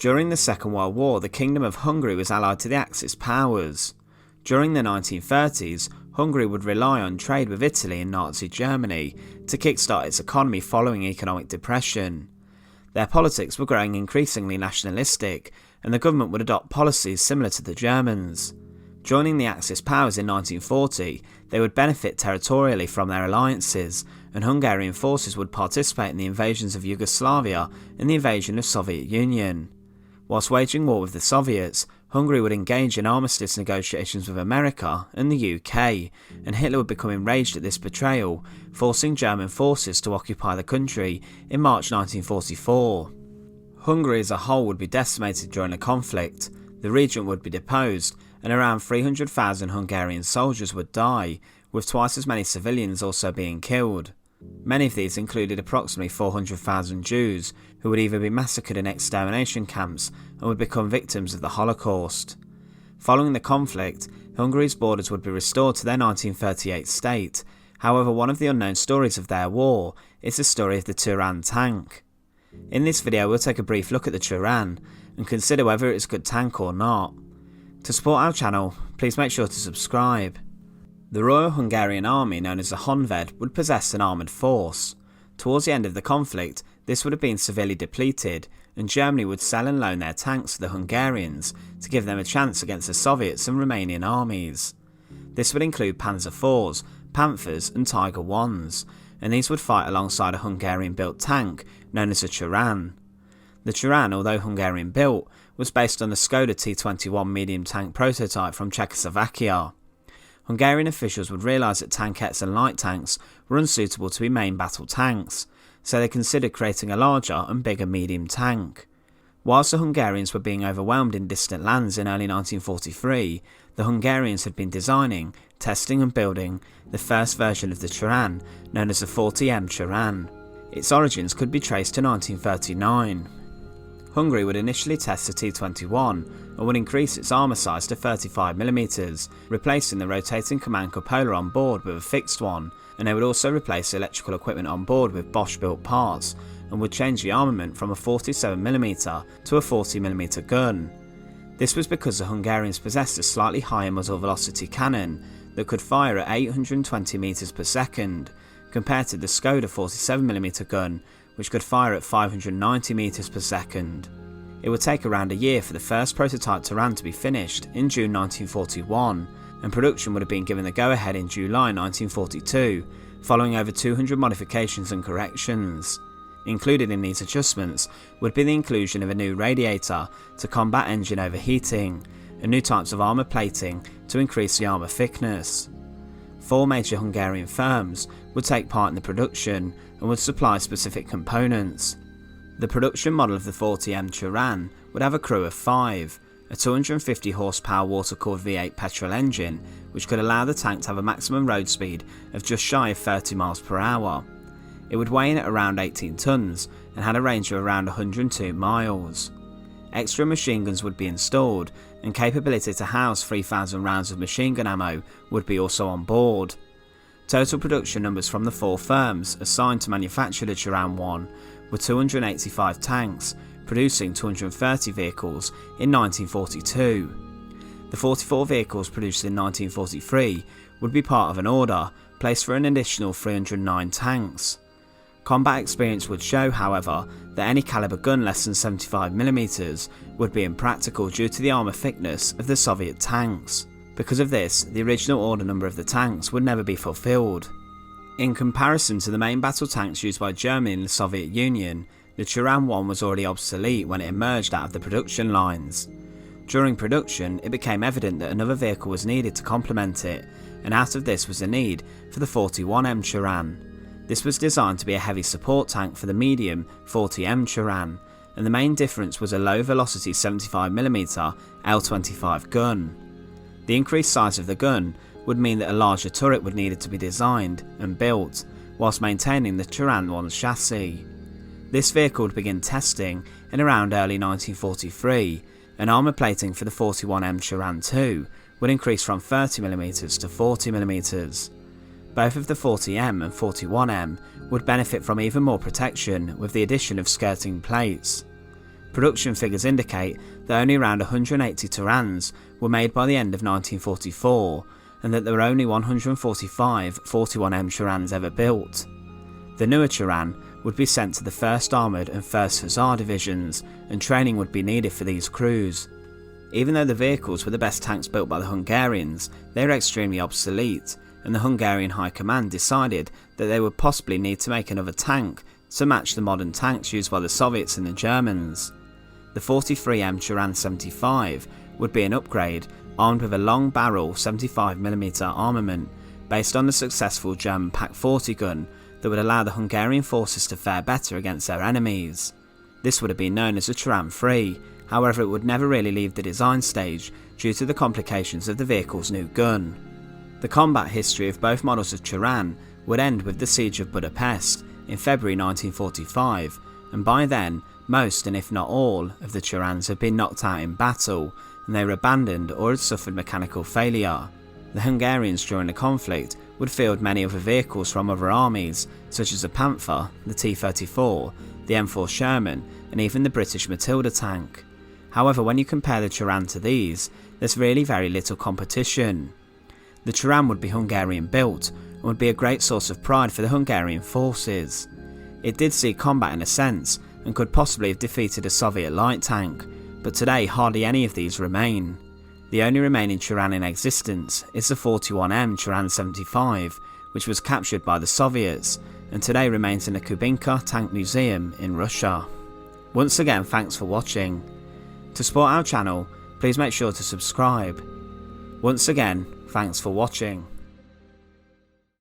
During the Second World War, the Kingdom of Hungary was allied to the Axis powers. During the 1930s, Hungary would rely on trade with Italy and Nazi Germany to kickstart its economy following economic depression. Their politics were growing increasingly nationalistic, and the government would adopt policies similar to the Germans. Joining the Axis powers in 1940, they would benefit territorially from their alliances, and Hungarian forces would participate in the invasions of Yugoslavia and the invasion of Soviet Union. Whilst waging war with the Soviets, Hungary would engage in armistice negotiations with America and the UK, and Hitler would become enraged at this betrayal, forcing German forces to occupy the country in March 1944. Hungary as a whole would be decimated during the conflict, the regent would be deposed, and around 300,000 Hungarian soldiers would die, with twice as many civilians also being killed. Many of these included approximately 400,000 Jews, who would either be massacred in extermination camps and would become victims of the Holocaust. Following the conflict, Hungary's borders would be restored to their 1938 state. However, one of the unknown stories of their war is the story of the Turan Tank. In this video, we'll take a brief look at the Turán and consider whether it's a good tank or not. To support our channel, please make sure to subscribe. The Royal Hungarian Army, known as the Honved, would possess an armoured force. Towards the end of the conflict, this would have been severely depleted, and Germany would sell and loan their tanks to the Hungarians to give them a chance against the Soviets and Romanian armies. This would include Panzer IVs, Panthers and Tiger Is, and these would fight alongside a Hungarian-built tank known as a Turán. The Turán, although Hungarian-built, was based on the Skoda T-21 medium tank prototype from Czechoslovakia. Hungarian officials would realise that tankettes and light tanks were unsuitable to be main battle tanks, so they considered creating a larger and bigger medium tank. Whilst the Hungarians were being overwhelmed in distant lands in early 1943, the Hungarians had been designing, testing and building the first version of the Turán, known as the 40M Turán. Its origins could be traced to 1939. Hungary would initially test the T-21 and would increase its armour size to 35mm, replacing the rotating command cupola on board with a fixed one, and they would also replace the electrical equipment on board with Bosch-built parts, and would change the armament from a 47mm to a 40mm gun. This was because the Hungarians possessed a slightly higher muzzle velocity cannon that could fire at 820 meters per second, compared to the Skoda 47mm gun, which could fire at 590 meters per second. It would take around a year for the first prototype Turán to be finished in June 1941, and production would have been given the go-ahead in July 1942, following over 200 modifications and corrections. Included in these adjustments would be the inclusion of a new radiator to combat engine overheating, and new types of armour plating to increase the armour thickness. 4 major Hungarian firms would take part in the production and would supply specific components. The production model of the 40M Turán would have a crew of 5, a 250 horsepower water-cooled V8 petrol engine, which could allow the tank to have a maximum road speed of just shy of 30 miles per hour. It would weigh in at around 18 tons and had a range of around 102 miles. Extra machine guns would be installed, and capability to house 3,000 rounds of machine gun ammo would be also on board. Total production numbers from the 4 firms assigned to manufacture the Turán 1 were 285 tanks, producing 230 vehicles in 1942. The 44 vehicles produced in 1943 would be part of an order placed for an additional 309 tanks. Combat experience would show, however, that any caliber gun less than 75mm would be impractical due to the armour thickness of the Soviet tanks. Because of this, the original order number of the tanks would never be fulfilled. In comparison to the main battle tanks used by Germany and the Soviet Union, the Turán 1 was already obsolete when it emerged out of the production lines. During production, it became evident that another vehicle was needed to complement it, and out of this was the need for the 41M Turán. This was designed to be a heavy support tank for the medium 40M Turán, and the main difference was a low velocity 75mm L25 gun. The increased size of the gun would mean that a larger turret would need to be designed and built, whilst maintaining the Turán 1's chassis. This vehicle would begin testing in around early 1943, and armour plating for the 41M Turán 2 would increase from 30mm to 40mm. Both of the 40M and 41M would benefit from even more protection with the addition of skirting plates. Production figures indicate that only around 180 Turans were made by the end of 1944, and that there were only 145 41M Turans ever built. The newer Turan would be sent to the 1st Armoured and 1st Hussar Divisions, and training would be needed for these crews. Even though the vehicles were the best tanks built by the Hungarians, they were extremely obsolete, and the Hungarian High Command decided that they would possibly need to make another tank to match the modern tanks used by the Soviets and the Germans. The 43M Turan 75 would be an upgrade, armed with a long barrel 75mm armament based on the successful German Pak-40 gun that would allow the Hungarian forces to fare better against their enemies. This would have been known as the Turan 3, however it would never really leave the design stage due to the complications of the vehicle's new gun. The combat history of both models of Turan would end with the Siege of Budapest in February 1945, and by then most, and if not all, of the Turans had been knocked out in battle, and they were abandoned or had suffered mechanical failure. The Hungarians during the conflict would field many other vehicles from other armies, such as the Panther, the T-34, the M4 Sherman, and even the British Matilda tank. However, when you compare the Turan to these, there's really very little competition. The Turan would be Hungarian built, and would be a great source of pride for the Hungarian forces. It did see combat in a sense, and could possibly have defeated a Soviet light tank, but today hardly any of these remain. The only remaining Turan in existence is the 41M Turan 75, which was captured by the Soviets, and today remains in the Kubinka Tank Museum in Russia. Once again, thanks for watching. To support our channel, please make sure to subscribe. Once again, thanks for watching.